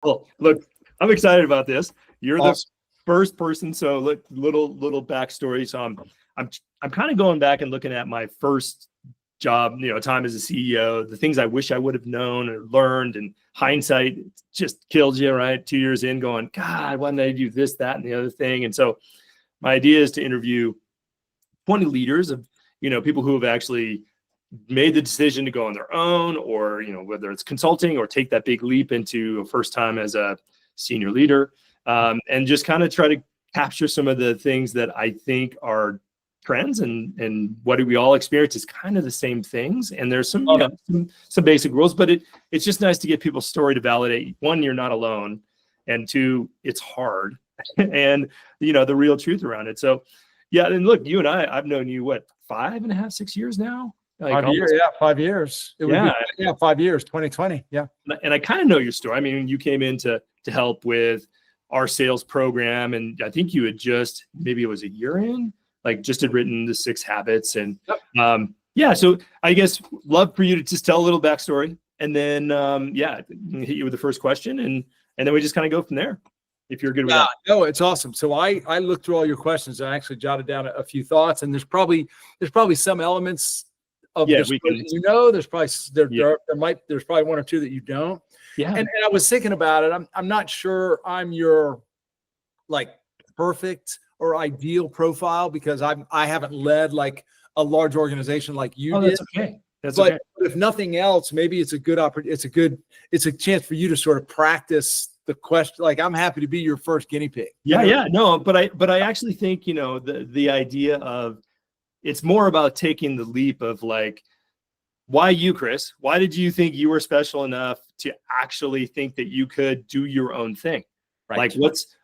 Well, look, I'm excited about this. You're the Awesome. first person. So look, little backstory. So I'm kind of going back and looking at my first job, time as a CEO, the things I wish I would have known or learned, and hindsight just killed you, right? 2 years in going, God, why didn't I do this, that, and the other thing? And so my idea is to interview 20 leaders of, people who have actually made the decision to go on their own, or, whether it's consulting or take that big leap into a first time as a senior leader, and just kind of try to capture some of the things that I think are trends and what do we all experience is kind of the same things. And there's some, some basic rules, but it's just nice to get people's story to validate, one, you're not alone, and two, it's hard, and, the real truth around it. So yeah. And look, you and I've known you, what, 5.5, 6 years now? Like 5 years. Yeah. 5 years. It would be, 5 years, 2020. Yeah. And I kind of know your story. I mean, you came in to help with our sales program, and I think you had just, maybe it was a year in, like just had written the 6 habits. And so I guess love for you to just tell a little backstory, and then hit you with the first question, and then we just kind of go from there, if you're good with that. No, it's awesome. So I looked through all your questions. I actually jotted down a few thoughts, and there's probably some elements of there's probably one or two that you don't. Yeah. And I was thinking about it. I'm not sure I'm your like perfect or ideal profile, because I haven't led like a large organization like you did. That's okay. But if nothing else, maybe it's a good opportunity. It's a chance for you to sort of practice the question. Like, I'm happy to be your first guinea pig. Yeah. No, but I actually think, the idea of, it's more about taking the leap of like, why you, Chris? Why did you think you were special enough to actually think that you could do your own thing? Right. Like,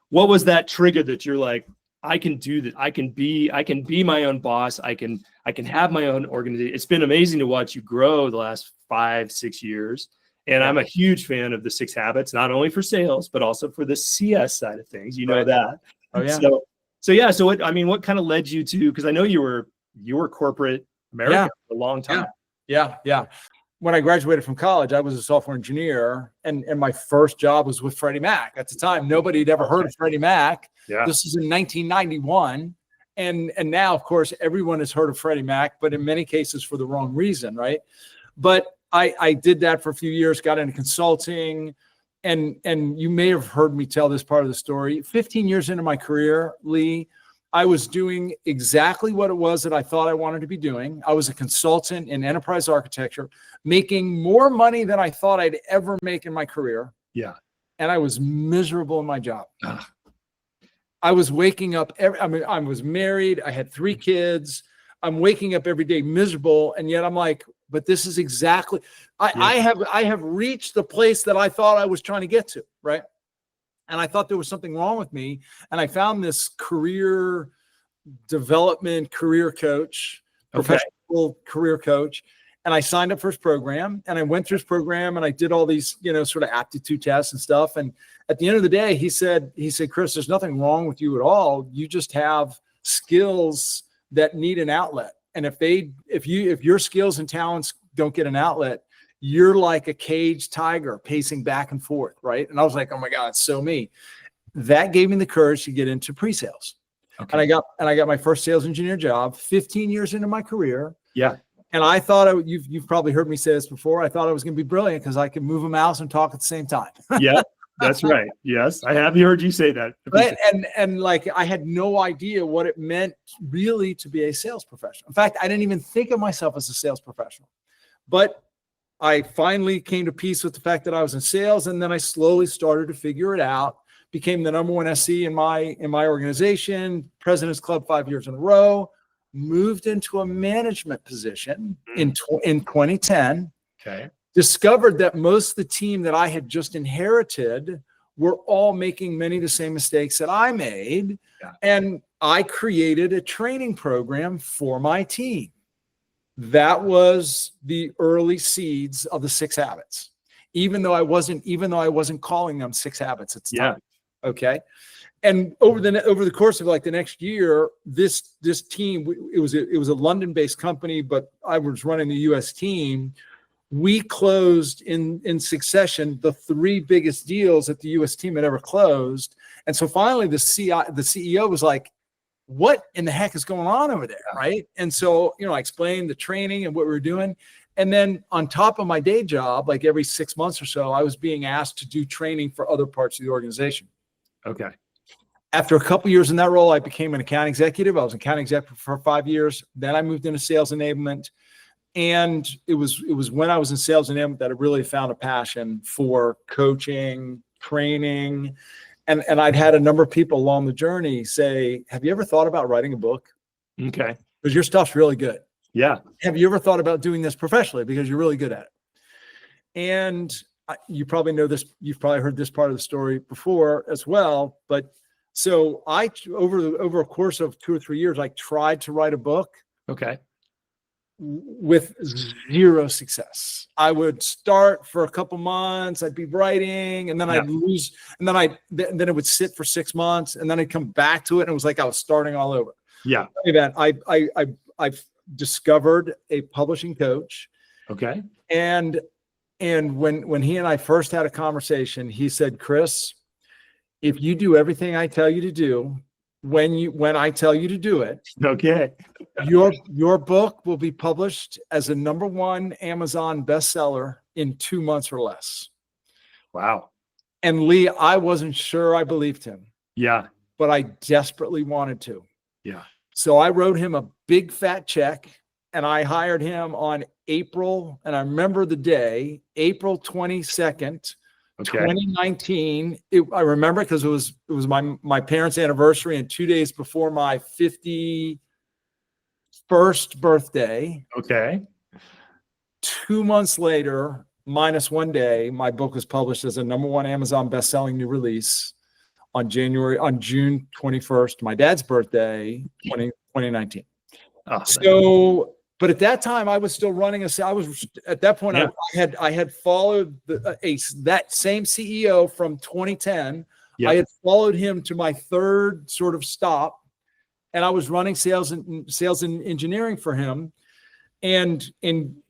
what was that trigger that you're like, I can do that. I can be my own boss. I can have my own organization. It's been amazing to watch you grow the last 5-6 years. And I'm a huge fan of the 6 habits, not only for sales, but also for the CS side of things. You know that. Oh yeah. So what kind of led you to, because I know you were corporate America for a long time. Yeah. When I graduated from college, I was a software engineer, and my first job was with Freddie Mac. At the time, nobody had ever heard of Freddie Mac. Yeah. This is in 1991. And now, of course, everyone has heard of Freddie Mac, but in many cases for the wrong reason, right? But I did that for a few years, got into consulting, and you may have heard me tell this part of the story. 15 years into my career, Lee, I was doing exactly what it was that I thought I wanted to be doing. I was a consultant in enterprise architecture, making more money than I thought I'd ever make in my career. Yeah. And I was miserable in my job. I was waking up, I was married. I had 3 kids. I'm waking up every day miserable. And yet I'm like, but this is exactly, I have reached the place that I thought I was trying to get to. Right. And I thought there was something wrong with me. And I found this career development, career coach, professional career coach. And I signed up for his program, and I went through his program, and I did all these, sort of aptitude tests and stuff. And at the end of the day, he said, Chris, there's nothing wrong with you at all. You just have skills that need an outlet. And if your skills and talents don't get an outlet, you're like a caged tiger pacing back and forth, right? And I was like, oh my God, it's so me. That gave me the courage to get into pre-sales. Okay. And I got my first sales engineer job 15 years into my career. Yeah. And I thought, you've probably heard me say this before, I thought I was going to be brilliant because I could move a mouse and talk at the same time. Yeah, that's right. Yes, I have heard you say that. Right. And like, I had no idea what it meant really to be a sales professional. In fact, I didn't even think of myself as a sales professional. But I finally came to peace with the fact that I was in sales, and then I slowly started to figure it out. Became the number 1 SE in my organization, President's Club 5 years in a row. Moved into a management position in 2010. Okay. Discovered that most of the team that I had just inherited were all making many of the same mistakes that I made. Yeah. And I created a training program for my team. That was the early seeds of the 6 habits, even though I wasn't calling them 6 habits at the time. Okay. And over the course of like the next year, this team, it was a London-based company, but I was running the US team. we closed in succession the 3 biggest deals that the U.S. team had ever closed. And so finally the CEO was like, what in the heck is going on over there? Right. And so, I explained the training and what we were doing. And then on top of my day job, like every 6 months or so, I was being asked to do training for other parts of the organization. Okay. After a couple of years in that role, I became an account executive. I was an account executive for 5 years. Then I moved into sales enablement. And it was when I was in sales enablement that I really found a passion for coaching, training. And I'd had a number of people along the journey say, have you ever thought about writing a book? Okay. Because your stuff's really good. Yeah. Have you ever thought about doing this professionally? Because you're really good at it. And you probably know this. You've probably heard this part of the story before as well. But so over a course of 2 or 3 years, I tried to write a book. Okay. With zero success. I would start for a couple months, I'd be writing, and then I'd lose, and then it would sit for 6 months, and then I'd come back to it, and it was like I was starting all over. Yeah. I've discovered a publishing coach. Okay. And when he and I first had a conversation, he said, Chris, if you do everything I tell you to do, when I tell you to do it, okay, your book will be published as a #1 Amazon bestseller in 2 months or less. Wow. And Lee, I wasn't sure I believed him. Yeah. But I desperately wanted to. Yeah. So I wrote him a big fat check, and I hired him on April, and I remember the day, April 22nd, 2019. I remember because it was my parents' anniversary and 2 days before my 51st birthday. Okay. 2 months later, minus 1 day, my book was published as a #1 Amazon best-selling new release on June 21st, my dad's birthday, 2019. Oh, so, but at that time, I was still running at that point, I had followed that same CEO from 2010. I had followed him to my 3rd sort of stop, and I was running sales and engineering for him. And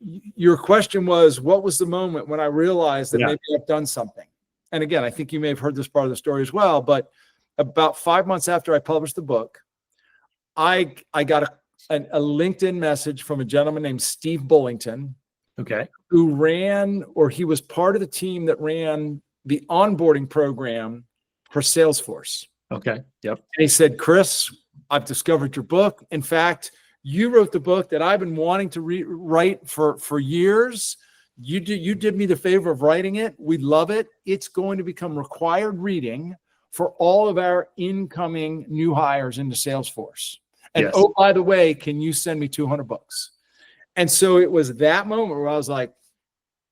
your question was, what was the moment when I realized that maybe I've done something? And again, I think you may have heard this part of the story as well, but about 5 months after I published the book, I got a LinkedIn message from a gentleman named Steve Bullington, who he was part of the team that ran the onboarding program for Salesforce. Okay. Yep. And he said, Chris, I've discovered your book. In fact, you wrote the book that I've been wanting to write for years. You did me the favor of writing it. We love it. It's going to become required reading for all of our incoming new hires into Salesforce. And oh, by the way, can you send me 200 books? And so it was that moment where I was like,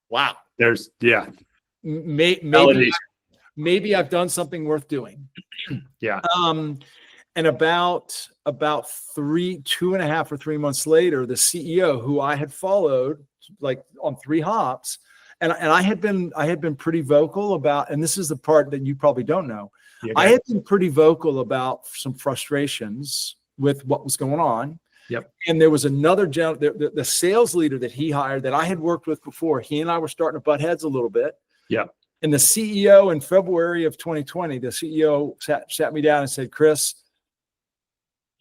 wow. Maybe I've done something worth doing. Yeah. And about 2.5 or 3 months later, the CEO who I had followed like on 3 hops, and I had been pretty vocal about, and this is the part that you probably don't know. I had been pretty vocal about some frustrations with what was going on. Yep. And there was another gentleman, the sales leader that he hired that I had worked with before. He and I were starting to butt heads a little bit. Yeah. And the CEO in February of 2020, the CEO sat me down and said, Chris,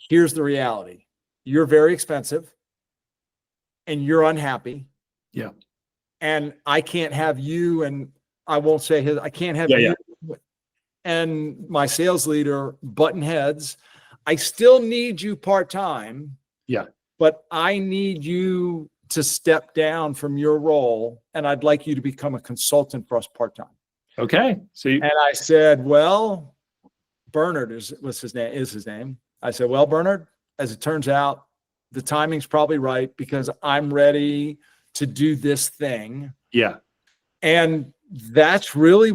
here's the reality. You're very expensive and you're unhappy. Yeah. And I can't have you, and I won't say I can't have you and my sales leader button heads. I still need you part-time. Yeah. But I need you to step down from your role, and I'd like you to become a consultant for us part-time. Okay. And I said, well, Bernard is his name. I said, well, Bernard, as it turns out, the timing's probably right because I'm ready to do this thing. Yeah. And that's really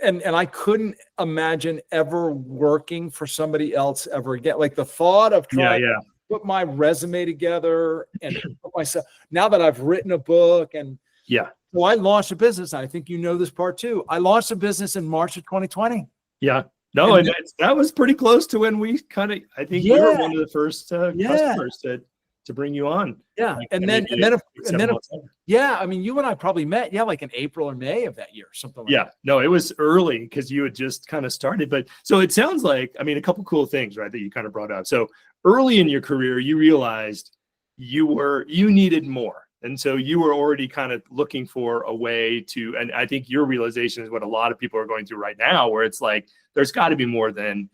and I couldn't imagine ever working for somebody else ever again. Like the thought of trying to put my resume together and put myself, now that I've written a book and so I launched a business. I think you know this part too. I launched a business in March of 2020. Yeah. No, and that was pretty close to when we I think we were one of the first customers to bring you on. Yeah. Like, And I then, mean, and then, six, and 7 then, months later. yeah, I mean, you and I probably met, like in April or May of that year, something like Yeah, that. no, it was early because you had just kind of started. But so it sounds like, I mean, a couple cool things, right, that you kind of brought up. So early in your career, you realized you needed more. And so you were already kind of looking for a way to, and I think your realization is what a lot of people are going through right now, where it's like, there's got to be more than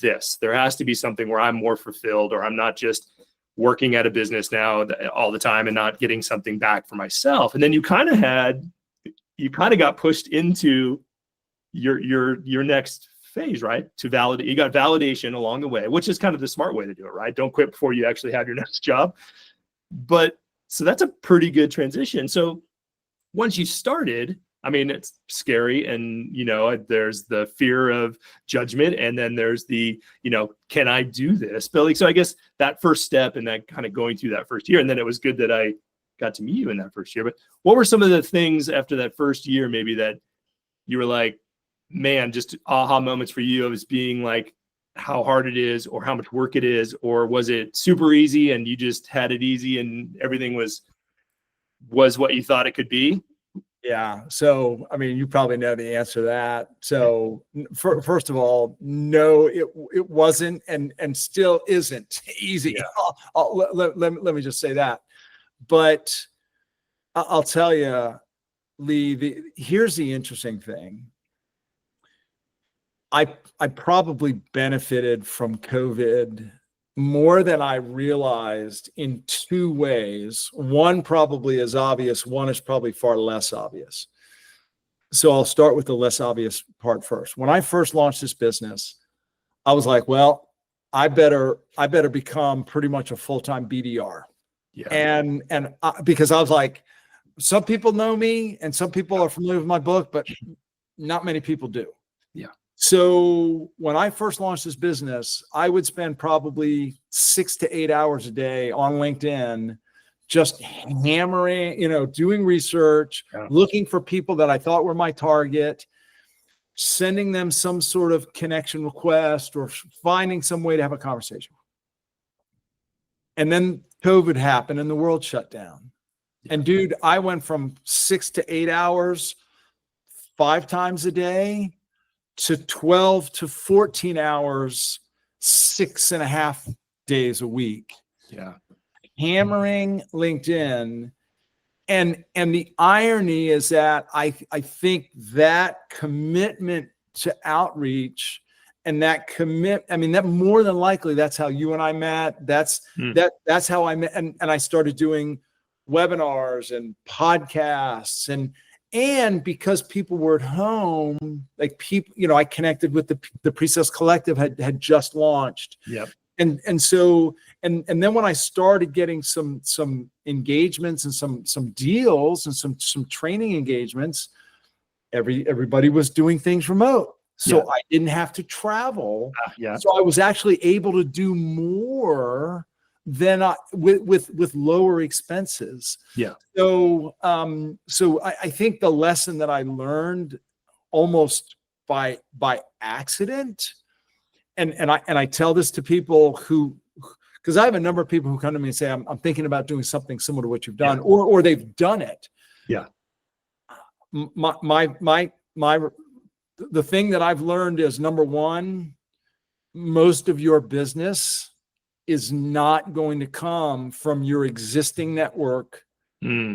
this. There has to be something where I'm more fulfilled, or I'm not just working at a business now all the time and not getting something back for myself. And then you kind of got pushed into your next phase, right? To validate. You got validation along the way, which is kind of the smart way to do it, right? Don't quit before you actually have your next job. But so that's a pretty good transition. So once you started, I mean, it's scary, and there's the fear of judgment, and then there's the, can I do this? But like, so I guess that first step and that kind of going through that first year, and then it was good that I got to meet you in that first year. But what were some of the things after that first year, maybe, that you were like, man, just aha moments for you of us being like, how hard it is, or how much work it is, or was it super easy and you just had it easy and everything was what you thought it could be? Yeah. So, I mean, you probably know the answer to that. So first of all, no, it wasn't, and still isn't easy. Yeah. Let me just say that. But I'll tell you, Lee, here's the interesting thing. I probably benefited from COVID more than I realized in two ways. One probably is obvious. One is probably far less obvious. So I'll start with the less obvious part first. When I first launched this business, I was like, well, I better become pretty much a full-time BDR. Yeah. And because I was like, some people know me and some people are familiar with my book, but not many people do. Yeah. So when I first launched this business, I would spend probably 6 to 8 hours a day on LinkedIn, just hammering, doing research, looking for people that I thought were my target, sending them some sort of connection request, or finding some way to have a conversation. And then COVID happened and the world shut down. Yeah. And dude, I went from 6 to 8 hours, 5 times a day, to 12 to 14 hours, 6.5 days a week. Yeah. Hammering LinkedIn. And the irony is that I think that commitment to outreach and that that more than likely, that's how you and I met. That's how I met. And I started doing webinars and podcasts, and because people were at home, like people, I connected with the Pre-Sales Collective had just launched. Yep. And so, and then when I started getting some engagements and some deals and some training engagements, everybody was doing things remote. So I didn't have to travel. So I was actually able to do more than with lower expenses. Yeah. So I think the lesson that I learned almost by accident, and I tell this to people because I have a number of people who come to me and say, I'm thinking about doing something similar to what you've done, or they've done it. Yeah. The thing that I've learned is, number one, most of your business is not going to come from your existing network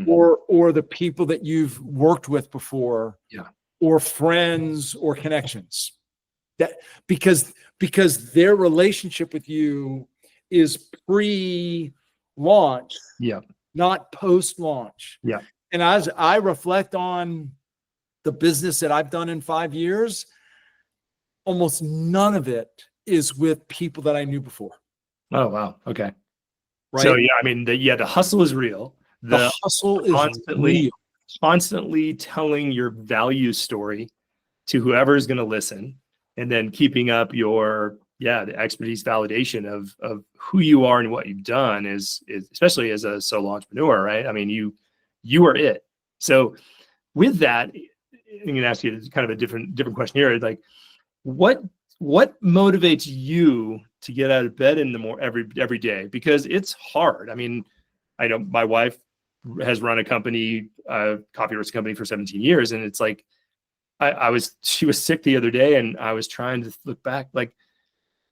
or the people that you've worked with before, or friends or connections. That because their relationship with you is pre-launch, not post-launch. Yeah. And as I reflect on the business that I've done in 5 years, almost none of it is with people that I knew before. Oh, wow. Okay. Right. So, I mean, the hustle is real. The hustle is real. Constantly telling your value story to whoever is going to listen, and then keeping up your, the expertise validation of who you are and what you've done is especially as a solo entrepreneur, right? I mean, you are it. So with that, I'm going to ask you kind of a different question here. Like, what what motivates you to get out of bed in the every day? Because it's hard. I mean, I know my wife has run a company, coffee roast company for 17 years. And it's like, she was sick the other day and I was trying to look back, like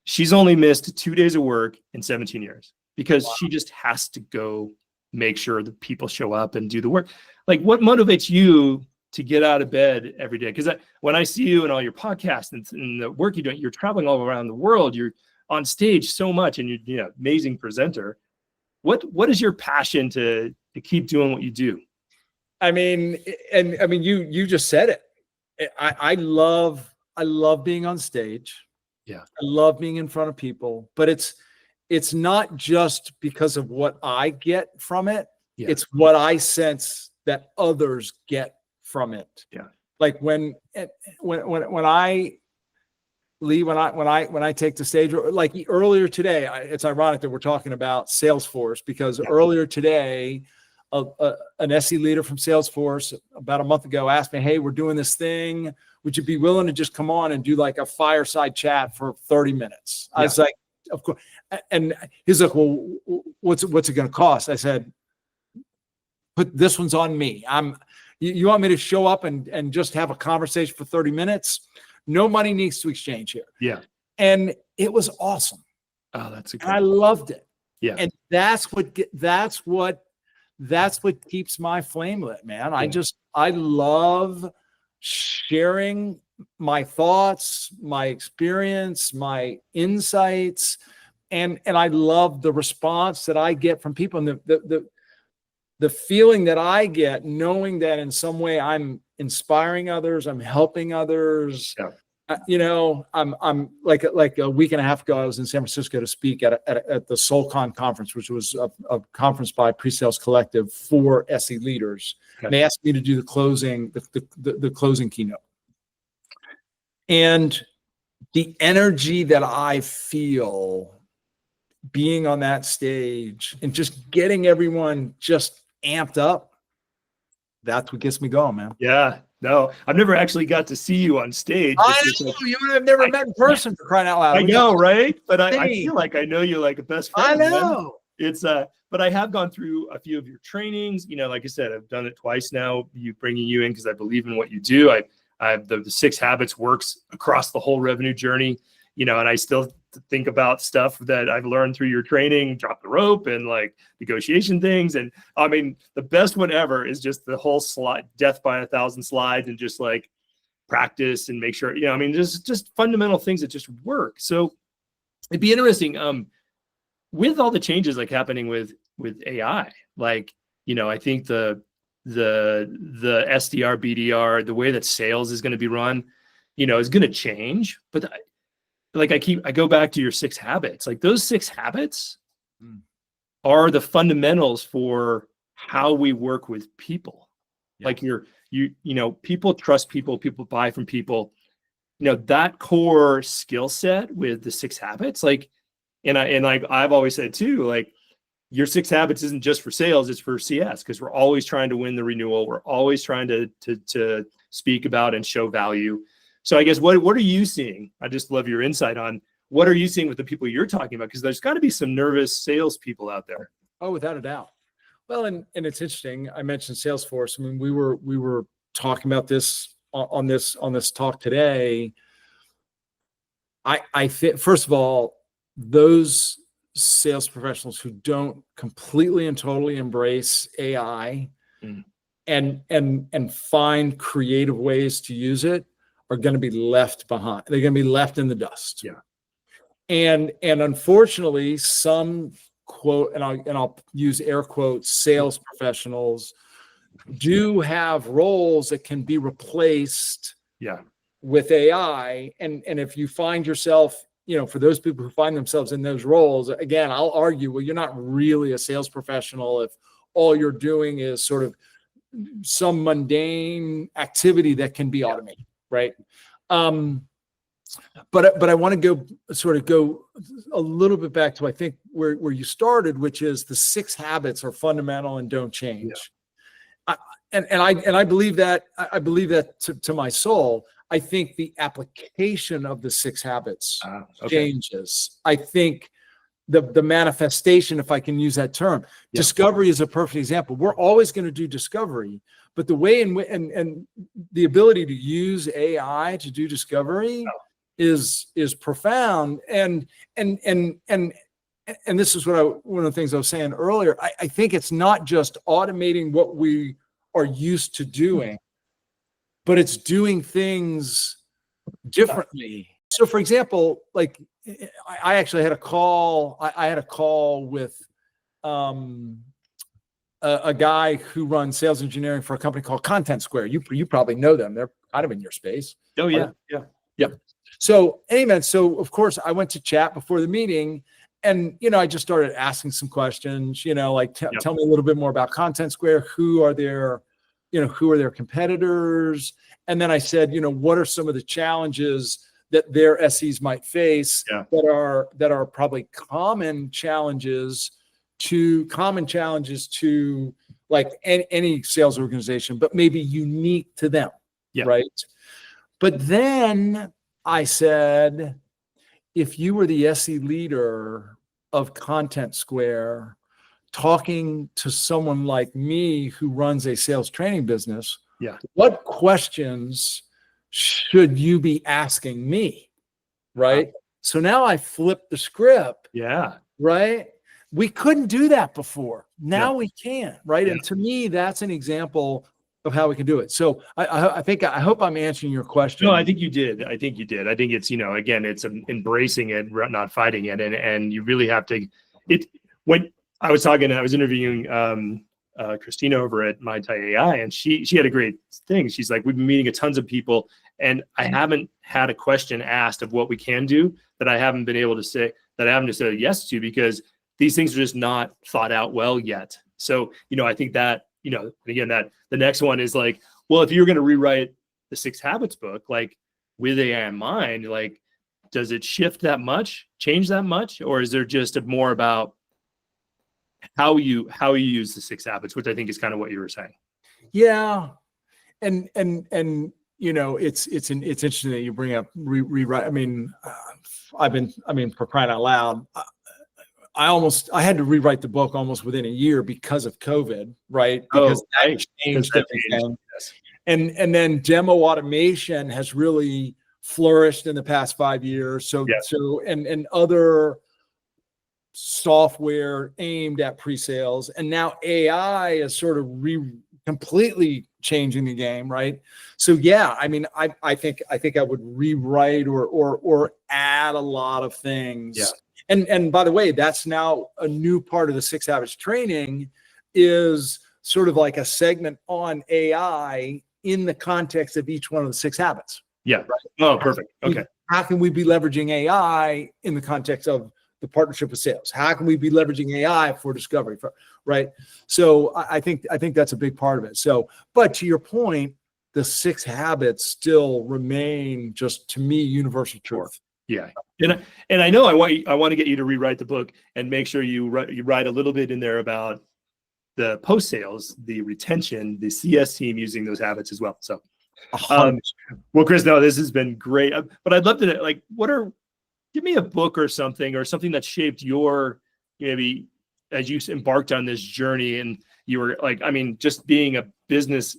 she's only missed 2 days of work in 17 years because she just has to go make sure that people show up and do the work. Like, what motivates you to get out of bed every day? Because when I see you and all your podcasts and the work you're doing, you're traveling all around the world, you're on stage so much, and you're amazing presenter. What is your passion to keep doing what you do? I mean, you just said it. I love being on stage. Yeah. I love being in front of people, but it's not just because of what I get from it. Yeah. It's what I sense that others get from it. Yeah. Like when I take the stage, like earlier today, it's ironic that we're talking about Salesforce because earlier today, an SE leader from Salesforce about a month ago asked me, "Hey, we're doing this thing. Would you be willing to just come on and do like a fireside chat for 30 minutes?" I was like, "Of course." And he's like, "Well, what's it going to cost?" I said, "Put this one's on me. You want me to show up and just have a conversation for 30 minutes? No money needs to exchange here." Yeah. And it was awesome. Oh, that's I loved it. Yeah. And that's what keeps my flame lit, man. Yeah. I love sharing my thoughts, my experience, my insights, and I love the response that I get from people and the feeling that I get knowing that in some way I'm inspiring others, I'm helping others. Yeah. I'm like a week and a half ago, I was in San Francisco to speak at the SoulCon conference, which was a conference by Pre-Sales Collective for SE leaders. Okay. And they asked me to do the closing keynote. And the energy that I feel being on that stage and just getting everyone just amped up, that's what gets me going, man. Yeah. No, I've never actually got to see you on stage. I know, you and I've never met in person, for crying out loud. I know, right? But I feel like I know you like a best friend. I know. It's but I have gone through a few of your trainings. Like I said, I've done it twice now. Bringing you in because I believe in what you do. I the 6 habits works across the whole revenue journey. And I still think about stuff that I've learned through your training, drop the rope and like negotiation things. And I mean, the best one ever is just the whole slide, death by 1,000 slides, and just like practice and make sure, just fundamental things that just work. So it'd be interesting with all the changes like happening with AI, like, I think the SDR, BDR, the way that sales is going to be run, is going to change. But I go back to your 6 habits. Like those 6 habits are the fundamentals for how we work with people. Yeah. Like people trust people, people buy from people. That core skill set with the 6 habits. Like, and I've always said too, like your 6 habits isn't just for sales, it's for CS, because we're always trying to win the renewal. We're always trying to speak about and show value. So I guess what are you seeing? I just love your insight on what are you seeing with the people you're talking about? Because there's got to be some nervous salespeople out there. Oh, without a doubt. Well, and it's interesting. I mentioned Salesforce. I mean, we were talking about this on this talk today. I think, first of all, those sales professionals who don't completely and totally embrace AI and find creative ways to use it are going to be left behind. They're going to be left in the dust. Yeah. And unfortunately, some quote, and I'll use air quotes, sales professionals do have roles that can be replaced with AI. And if you find yourself, for those people who find themselves in those roles, again, I'll argue, well, you're not really a sales professional if all you're doing is sort of some mundane activity that can be automated. Right. But I want to go a little bit back to, I think, where you started, which is the 6 habits are fundamental and don't change. Yeah. And I believe that, to my soul. I think the application of the 6 habits Okay. changes. I think the manifestation, if I can use that term, discovery is a perfect example. We're always going to do discovery, but the way and the ability to use AI to do discovery is profound. And this is one of the things I was saying earlier. I think it's not just automating what we are used to doing, but it's doing things differently. So for example, like I actually had a call. I had a call with a guy who runs sales engineering for a company called Content Square. You probably know them. They're kind of in your space. Oh yeah. Yeah. So anyway, so of course I went to chat before the meeting, and I just started asking some questions. Like tell me a little bit more about Content Square. Who are their competitors? And then I said, what are some of the challenges that their SEs might face that are probably common challenges to like any sales organization, but maybe unique to them, right? But then I said, if you were the SE leader of Content Square, talking to someone like me who runs a sales training business, what questions should you be asking me? Right. So now I flipped the script. Yeah. Right. We couldn't do that before. Now we can. Right. And to me, that's an example of how we can do it. So I hope I'm answering your question. No, I think you did. I think it's, again, it's embracing it, not fighting it. And you really have to, when I was interviewing Christina over at MyTai, and she had a great thing. She's like, we've been meeting tons of people, and I haven't had a question asked of what we can do that I haven't been able to say, that I haven't just said yes to, because these things are just not thought out well yet. So, I think that, again, that the next one is like, well, if you're going to rewrite the 6 Habits book, like with AI in mind, like, does it shift that much, change that much? Or is there just more about how you use the 6 habits, which I think is kind of what you were saying? Yeah. And it's interesting that you bring up rewrite. I mean, for crying out loud, I had to rewrite the book almost within a year because of COVID, right? Because that changed everything. Yes. And then demo automation has really flourished in the past 5 years. So other software aimed at pre-sales, and now AI is sort of completely changing the game, right? So I mean, I think I would rewrite or add a lot of things. Yeah. And by the way, that's now a new part of the 6 Habits training, is sort of like a segment on AI in the context of each one of the 6 habits. Yeah. Right? Oh, perfect. Okay. How can we be leveraging AI in the context of the partnership with sales? How can we be leveraging AI for discovery? Right. So I think that's a big part of it. So, but to your point, the 6 habits still remain, just to me, universal truth. Yeah. And I know I want to get you to rewrite the book and make sure you write a little bit in there about the post sales, the retention, the CS team using those habits as well. So, well, Chris, no, this has been great, but I'd love to know, like, give me a book or something that shaped your, maybe as you embarked on this journey, and you were like, I mean, just being a business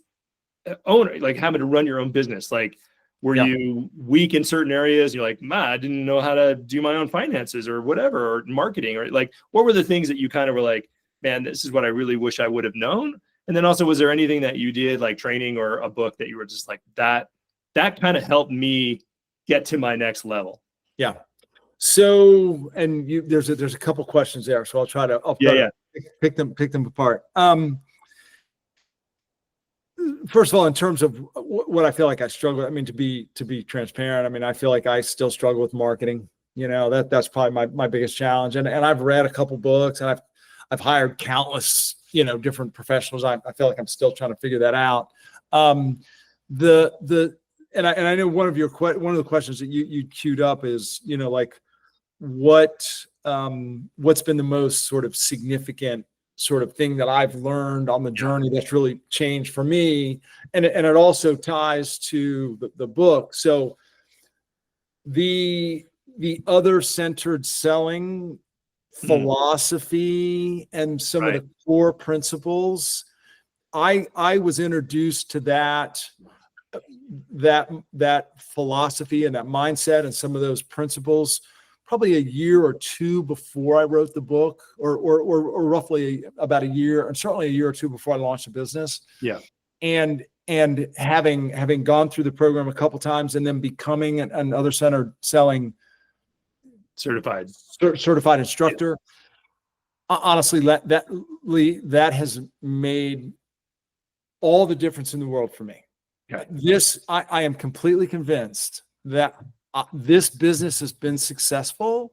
owner, like having to run your own business, like, were you weak in certain areas? You're like, I didn't know how to do my own finances or whatever, or marketing, or like, what were the things that you kind of were like, man, this is what I really wish I would have known? And then also, was there anything that you did, like training or a book, that you were just like, that kind of helped me get to my next level? Yeah. So, and there's a couple questions there, so I'll try to pick them apart. First of all, in terms of what I feel like I struggle with, I mean, to be transparent, I mean, I feel like I still struggle with marketing. That's probably my biggest challenge. And I've read a couple books, and I've hired countless, different professionals. I feel like I'm still trying to figure that out. And I know one of the questions that you queued up is, like, what's been the most sort of significant sort of thing that I've learned on the journey that's really changed for me. And it also ties to the book. So the other centered selling philosophy and some of the core principles, I was introduced to that philosophy and that mindset and some of those principles probably a year or two before I wrote the book, or roughly about a year, and certainly a year or two before I launched the business. Yeah. And having gone through the program a couple times and then becoming an other centered selling certified instructor, honestly, Lee, that has made all the difference in the world for me. Okay. I am completely convinced that this business has been successful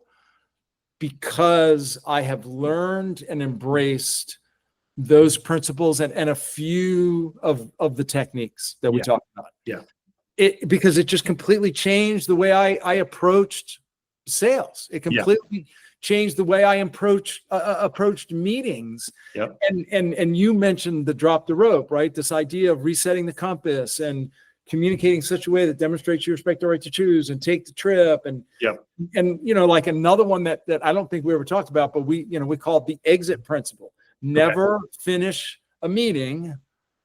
because I have learned and embraced those principles and a few of the techniques that we talked about. Yeah. Because it just completely changed the way I approached sales. It completely changed the way I approached meetings. Yep. And you mentioned the drop the rope, right? This idea of resetting the compass and communicating in such a way that demonstrates you respect the right to choose and take the trip. And like another one that I don't think we ever talked about, but we call it the exit principle. Never finish a meeting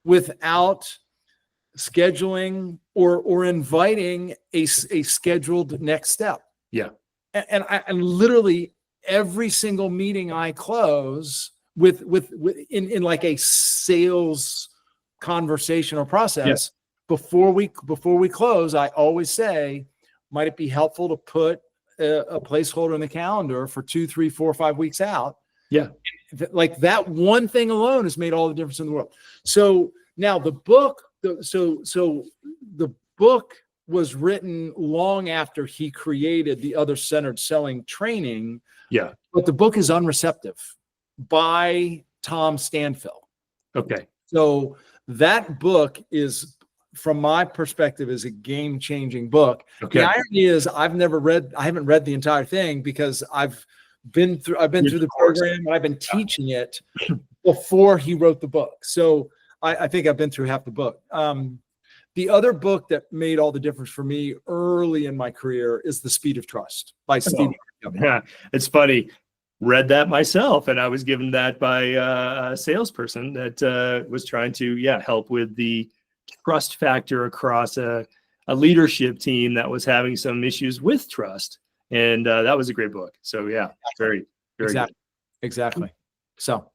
without scheduling or inviting a scheduled next step. Yeah. And literally every single meeting I close with in like a sales conversation or process, before we close, I always say, might it be helpful to put a placeholder in the calendar for 2, 3, 4, 5 weeks out? Yeah. Like that one thing alone has made all the difference in the world. So now the book, so the book was written long after he created the other centered selling training. Yeah. But the book is Unreceptive by Tom Stanfill. Okay. So that book is, from my perspective, is a game-changing book. Okay. The irony is I haven't read the entire thing because I've been through the program and I've been teaching it before he wrote the book. So I think I've been through half the book. The other book that made all the difference for me early in my career is The Speed of Trust by Steve. Yeah, it's funny. Read that myself, and I was given that by a salesperson that was trying to help with the trust factor across a leadership team that was having some issues with trust, and that was a great book. So very good. Exactly. So.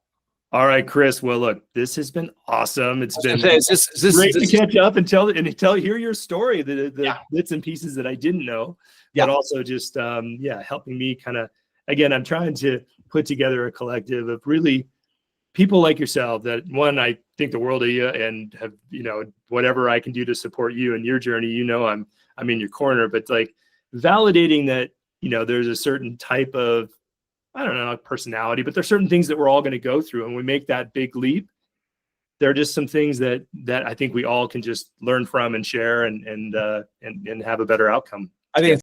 All right, Chris. Well, look, this has been awesome. It's been great to catch up and hear your story, the bits and pieces that I didn't know, but also just helping me kind of, again, I'm trying to put together a collective of really people like yourself that, one, I think the world of you and have, whatever I can do to support you and your journey, I'm in your corner, but like validating that, there's a certain type of, I don't know, personality, but there's certain things that we're all going to go through. And we make that big leap. There are just some things that I think we all can just learn from and share and have a better outcome. I think